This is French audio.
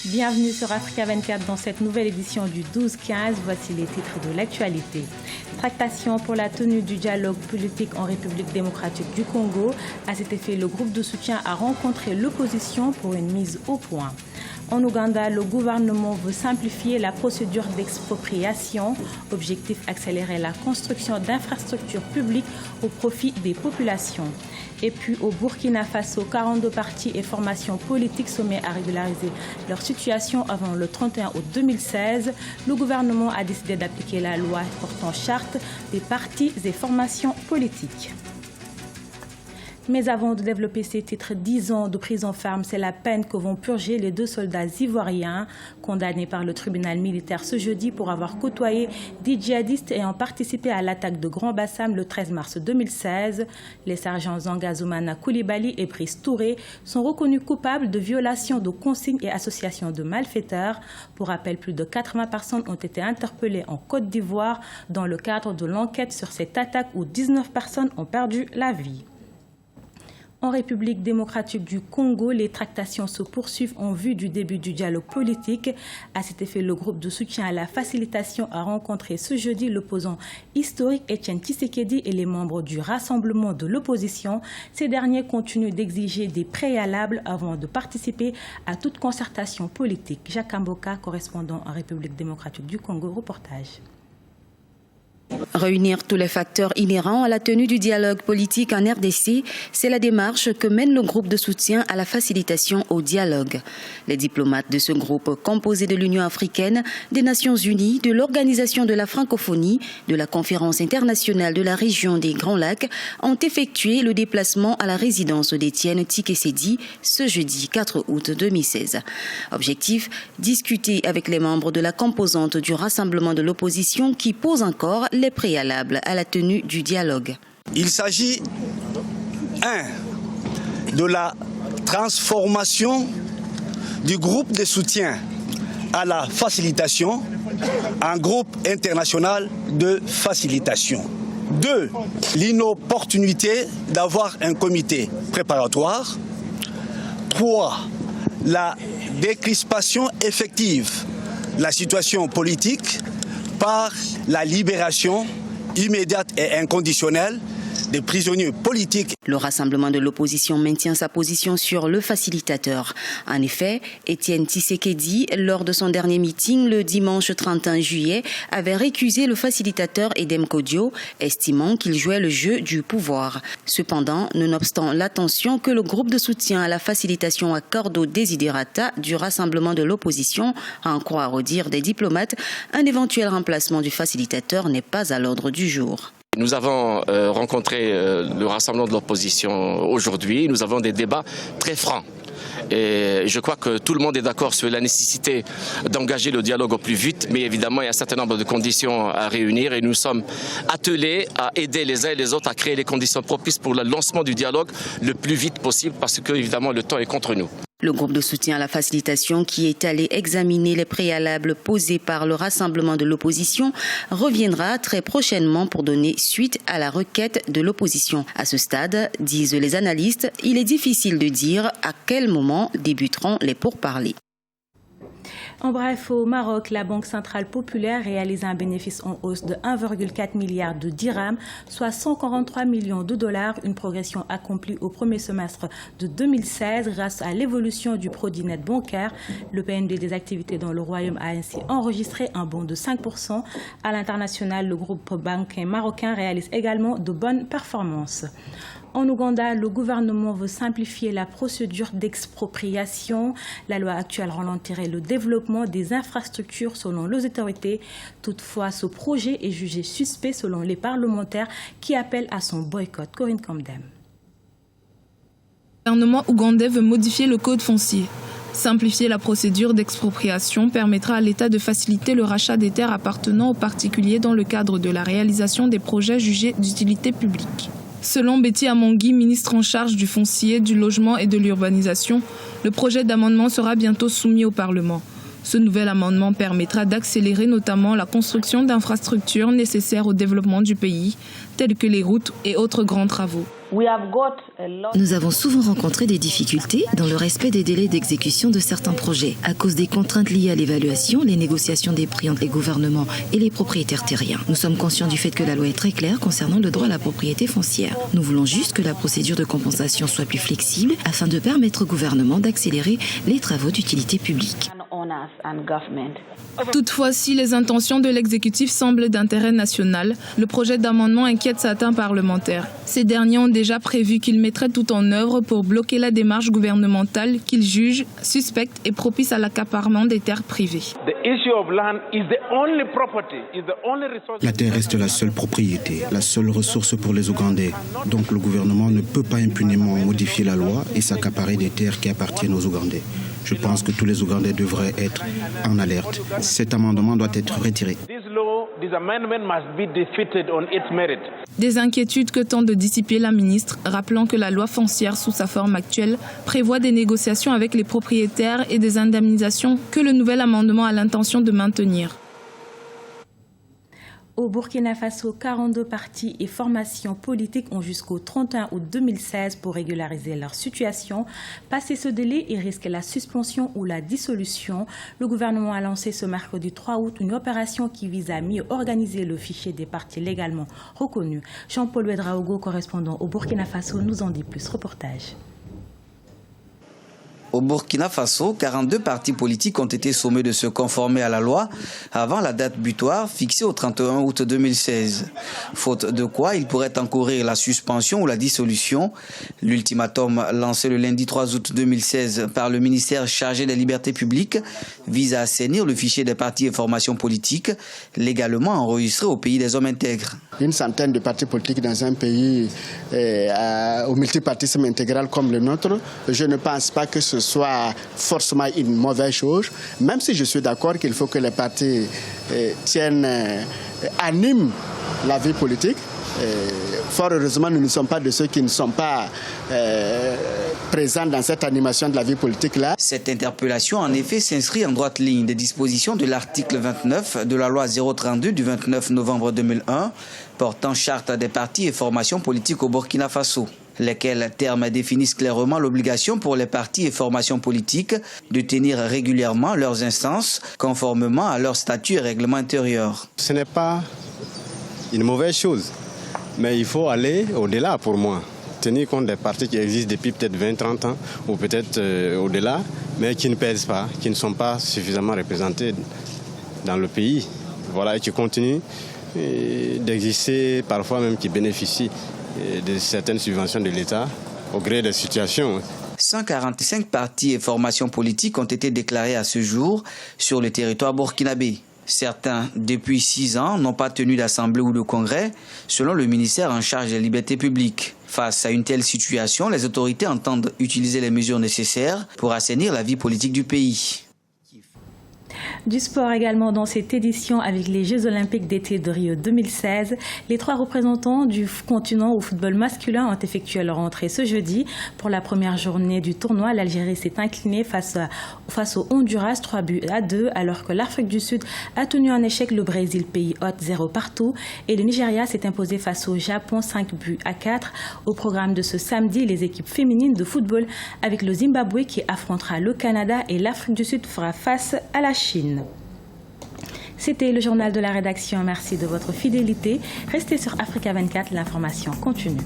Bienvenue sur Africa 24 dans cette nouvelle édition du 12-15. Voici les titres de l'actualité. Tractation pour la tenue du dialogue politique en République démocratique du Congo. À cet effet, le groupe de soutien a rencontré l'opposition pour une mise au point. En Ouganda, le gouvernement veut simplifier la procédure d'expropriation. Objectif, accélérer la construction d'infrastructures publiques au profit des populations. Et puis au Burkina Faso, 42 partis et formations politiques sommés à régulariser leur situation avant le 31 août 2016. Le gouvernement a décidé d'appliquer la loi portant charte des partis et formations politiques. Mais avant de développer ces titres, 10 ans de prison ferme, c'est la peine que vont purger les 2 soldats ivoiriens condamnés par le tribunal militaire ce jeudi pour avoir côtoyé des djihadistes ayant participé à l'attaque de Grand Bassam le 13 mars 2016. Les sergents Zanga Zoumana Koulibaly et Brice Touré sont reconnus coupables de violation de consignes et associations de malfaiteurs. Pour rappel, plus de 80 personnes ont été interpellées en Côte d'Ivoire dans le cadre de l'enquête sur cette attaque où 19 personnes ont perdu la vie. En République démocratique du Congo, les tractations se poursuivent en vue du début du dialogue politique. À cet effet, le groupe de soutien à la facilitation a rencontré ce jeudi l'opposant historique Etienne Tshisekedi et les membres du rassemblement de l'opposition. Ces derniers continuent d'exiger des préalables avant de participer à toute concertation politique. Jacques Amboka, correspondant en République démocratique du Congo, reportage. Réunir tous les facteurs inhérents à la tenue du dialogue politique en RDC, c'est la démarche que mène le groupe de soutien à la facilitation au dialogue. Les diplomates de ce groupe, composé de l'Union africaine, des Nations unies, de l'Organisation de la francophonie, de la Conférence internationale de la région des Grands Lacs, ont effectué le déplacement à la résidence d'Étienne Tshisekedi ce jeudi 4 août 2016. Objectif, discuter avec les membres de la composante du rassemblement de l'opposition qui pose encore les préalables à la tenue du dialogue. Il s'agit, 1. de la transformation du groupe de soutien à la facilitation en groupe international de facilitation. 2. L'inopportunité d'avoir un comité préparatoire. 3. La décrispation effective de la situation politique par la libération immédiate et inconditionnelle des prisonniers politiques. Le rassemblement de l'opposition maintient sa position sur le facilitateur. En effet, Etienne Tshisekedi, lors de son dernier meeting le dimanche 31 juillet, avait récusé le facilitateur Edem Kodio, estimant qu'il jouait le jeu du pouvoir. Cependant, nonobstant l'attention que le groupe de soutien à la facilitation accorde aux desiderata du rassemblement de l'opposition, à en croire au dire des diplomates, un éventuel remplacement du facilitateur n'est pas à l'ordre du jour. Nous avons rencontré le rassemblement de l'opposition aujourd'hui. Nous avons des débats très francs. Et je crois que tout le monde est d'accord sur la nécessité d'engager le dialogue au plus vite, mais évidemment, il y a un certain nombre de conditions à réunir et nous sommes attelés à aider les uns et les autres à créer les conditions propices pour le lancement du dialogue le plus vite possible parce que, évidemment, le temps est contre nous. Le groupe de soutien à la facilitation qui est allé examiner les préalables posés par le rassemblement de l'opposition reviendra très prochainement pour donner suite à la requête de l'opposition. À ce stade, disent les analystes, il est difficile de dire à quel moment débuteront les pourparlers. En bref, au Maroc, la Banque centrale populaire réalise un bénéfice en hausse de 1,4 milliard de dirhams, soit 143 millions de dollars, une progression accomplie au premier semestre de 2016 grâce à l'évolution du produit net bancaire. Le PNB des activités dans le Royaume a ainsi enregistré un bond de 5%. À l'international, le groupe bancaire marocain réalise également de bonnes performances. En Ouganda, le gouvernement veut simplifier la procédure d'expropriation. La loi actuelle ralentirait le développement des infrastructures selon les autorités. Toutefois, ce projet est jugé suspect selon les parlementaires qui appellent à son boycott. Corinne Kamdem. Le gouvernement ougandais veut modifier le code foncier. Simplifier la procédure d'expropriation permettra à l'État de faciliter le rachat des terres appartenant aux particuliers dans le cadre de la réalisation des projets jugés d'utilité publique. Selon Betty Amangui, ministre en charge du foncier, du logement et de l'urbanisation, le projet d'amendement sera bientôt soumis au Parlement. Ce nouvel amendement permettra d'accélérer notamment la construction d'infrastructures nécessaires au développement du pays, telles que les routes et autres grands travaux. Nous avons souvent rencontré des difficultés dans le respect des délais d'exécution de certains projets à cause des contraintes liées à l'évaluation, les négociations des prix entre les gouvernements et les propriétaires terriens. Nous sommes conscients du fait que la loi est très claire concernant le droit à la propriété foncière. Nous voulons juste que la procédure de compensation soit plus flexible afin de permettre au gouvernement d'accélérer les travaux d'utilité publique. Toutefois, si les intentions de l'exécutif semblent d'intérêt national, le projet d'amendement inquiète certains parlementaires. Ces derniers ont déjà prévu qu'ils mettraient tout en œuvre pour bloquer la démarche gouvernementale qu'ils jugent suspecte et propice à l'accaparement des terres privées. La terre reste la seule propriété, la seule ressource pour les Ougandais. Donc le gouvernement ne peut pas impunément modifier la loi et s'accaparer des terres qui appartiennent aux Ougandais. Je pense que tous les Ougandais devraient être en alerte. Cet amendement doit être retiré. Des inquiétudes que tente de dissiper la ministre, rappelant que la loi foncière sous sa forme actuelle prévoit des négociations avec les propriétaires et des indemnisations que le nouvel amendement a l'intention de maintenir. Au Burkina Faso, 42 partis et formations politiques ont jusqu'au 31 août 2016 pour régulariser leur situation. Passé ce délai, ils risquent la suspension ou la dissolution. Le gouvernement a lancé ce mercredi 3 août une opération qui vise à mieux organiser le fichier des partis légalement reconnus. Jean-Paul Ouedraogo, correspondant au Burkina Faso, nous en dit plus. Reportage. Au Burkina Faso, 42 partis politiques ont été sommés de se conformer à la loi avant la date butoir fixée au 31 août 2016. Faute de quoi, ils pourraient encourir la suspension ou la dissolution. L'ultimatum lancé le lundi 3 août 2016 par le ministère chargé des libertés publiques vise à assainir le fichier des partis et formations politiques légalement enregistrés au pays des hommes intègres. Une centaine de partis politiques dans un pays au multipartisme intégral comme le nôtre, je ne pense pas que ce soit forcément une mauvaise chose, même si je suis d'accord qu'il faut que les partis animent la vie politique. Fort heureusement, nous ne sommes pas de ceux qui ne sont pas présents dans cette animation de la vie politique-là. Cette interpellation, en effet, s'inscrit en droite ligne des dispositions de l'article 29 de la loi 032 du 29 novembre 2001 portant charte des partis et formations politiques au Burkina Faso, lesquels termes définissent clairement l'obligation pour les partis et formations politiques de tenir régulièrement leurs instances conformément à leur statut et règlement intérieur. Ce n'est pas une mauvaise chose, mais il faut aller au-delà pour moi. Tenir compte des partis qui existent depuis peut-être 20-30 ans ou peut-être au-delà, mais qui ne pèsent pas, qui ne sont pas suffisamment représentés dans le pays. Voilà, et qui continuent d'exister, parfois même qui bénéficient de certaines subventions de l'État au gré des situations. 145 partis et formations politiques ont été déclarés à ce jour sur le territoire burkinabé. Certains, depuis 6 ans, n'ont pas tenu d'assemblée ou de congrès, selon le ministère en charge des libertés publiques. Face à une telle situation, les autorités entendent utiliser les mesures nécessaires pour assainir la vie politique du pays. Du sport également dans cette édition avec les Jeux Olympiques d'été de Rio 2016. Les 3 représentants du continent au football masculin ont effectué leur entrée ce jeudi. Pour la première journée du tournoi, l'Algérie s'est inclinée face au Honduras 3-2 alors que l'Afrique du Sud a tenu en échec le Brésil, pays hôte 0 partout. Et le Nigeria s'est imposé face au Japon 5-4. Au programme de ce samedi, les équipes féminines de football avec le Zimbabwe qui affrontera le Canada et l'Afrique du Sud fera face à la Chine. C'était le journal de la rédaction. Merci de votre fidélité. Restez sur Africa 24, l'information continue.